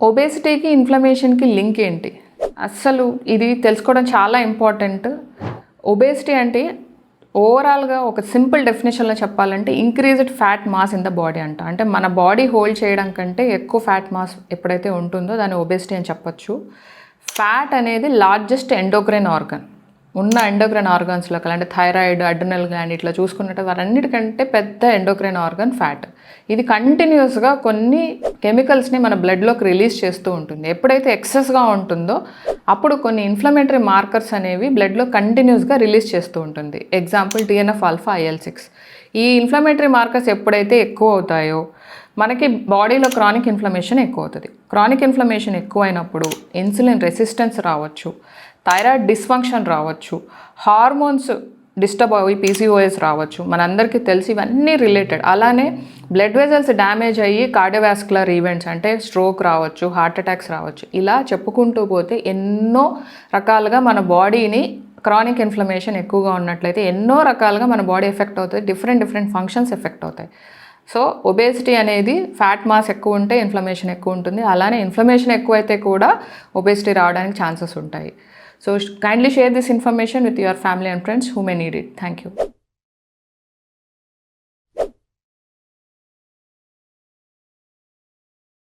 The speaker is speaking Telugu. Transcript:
ఒబేసిటీకి ఇన్ఫ్లమేషన్కి లింక్ ఏంటి? అస్సలు ఇది తెలుసుకోవడం చాలా ఇంపార్టెంట్. ఒబేసిటీ అంటే ఓవరాల్గా ఒక సింపుల్ డెఫినేషన్లో చెప్పాలంటే increased fat mass in the body అంట. అంటే మన బాడీ హోల్డ్ చేయడం కంటే ఎక్కువ ఫ్యాట్ మాస్ ఎప్పుడైతే ఉంటుందో దాన్ని ఒబేసిటీ అని చెప్పొచ్చు. ఫ్యాట్ అనేది లార్జెస్ట్ ఎండోక్రైన్ ఆర్గన్. ఉన్న ఎండోక్రైన్ ఆర్గాన్స్లో అంటే థైరాయిడ్, అడ్రినల్ గ్లాండ్ ఇట్లా చూసుకున్నట్టు వారన్నిటికంటే పెద్ద ఎండోక్రైన్ ఆర్గన్ ఫ్యాట్. ఇది కంటిన్యూస్గా కొన్ని కెమికల్స్ని మన బ్లడ్లోకి రిలీజ్ చేస్తూ ఉంటుంది. ఎప్పుడైతే ఎక్సెస్గా ఉంటుందో అప్పుడు కొన్ని ఇన్ఫ్లమేటరీ మార్కర్స్ అనేవి బ్లడ్లో కంటిన్యూస్గా రిలీజ్ చేస్తూ ఉంటుంది. Example TNF alpha, IL-6. ఈ ఇన్ఫ్లమేటరీ మార్కర్స్ ఎప్పుడైతే ఎక్కువ అవుతాయో మనకి బాడీలో క్రానిక్ ఇన్ఫ్లమేషన్ ఎక్కువ అవుతుంది. క్రానిక్ ఇన్ఫ్లమేషన్ ఎక్కువైనప్పుడు ఇన్సులిన్ రెసిస్టెన్స్ రావచ్చు, థైరాయిడ్ డిస్ఫంక్షన్ రావచ్చు, హార్మోన్స్ డిస్టర్బ్ అయ్యి PCOS రావచ్చు. మనందరికీ తెలిసి ఇవన్నీ రిలేటెడ్. అలానే బ్లడ్ వెజల్స్ డ్యామేజ్ అయ్యి కార్డియోవాస్కులర్ ఈవెంట్స్ అంటే స్ట్రోక్ రావచ్చు, హార్ట్ అటాక్స్ రావచ్చు. ఇలా చెప్పుకుంటూ పోతే ఎన్నో రకాలుగా మన బాడీని క్రానిక్ ఇన్ఫ్లమేషన్ ఎక్కువగా ఉన్నట్లయితే ఎన్నో రకాలుగా మన బాడీ ఎఫెక్ట్ అవుతుంది. డిఫరెంట్ ఫంక్షన్స్ ఎఫెక్ట్ అవుతాయి. సో ఒబేసిటీ అనేది ఫ్యాట్ మాస్ ఎక్కువ ఉంటే ఇన్ఫ్లమేషన్ ఎక్కువ ఉంటుంది. అలానే ఇన్ఫ్లమేషన్ ఎక్కువైతే కూడా ఒబేసిటీ రావడానికి ఛాన్సెస్ ఉంటాయి. So kindly share this information with your family and friends who may need it. Thank you.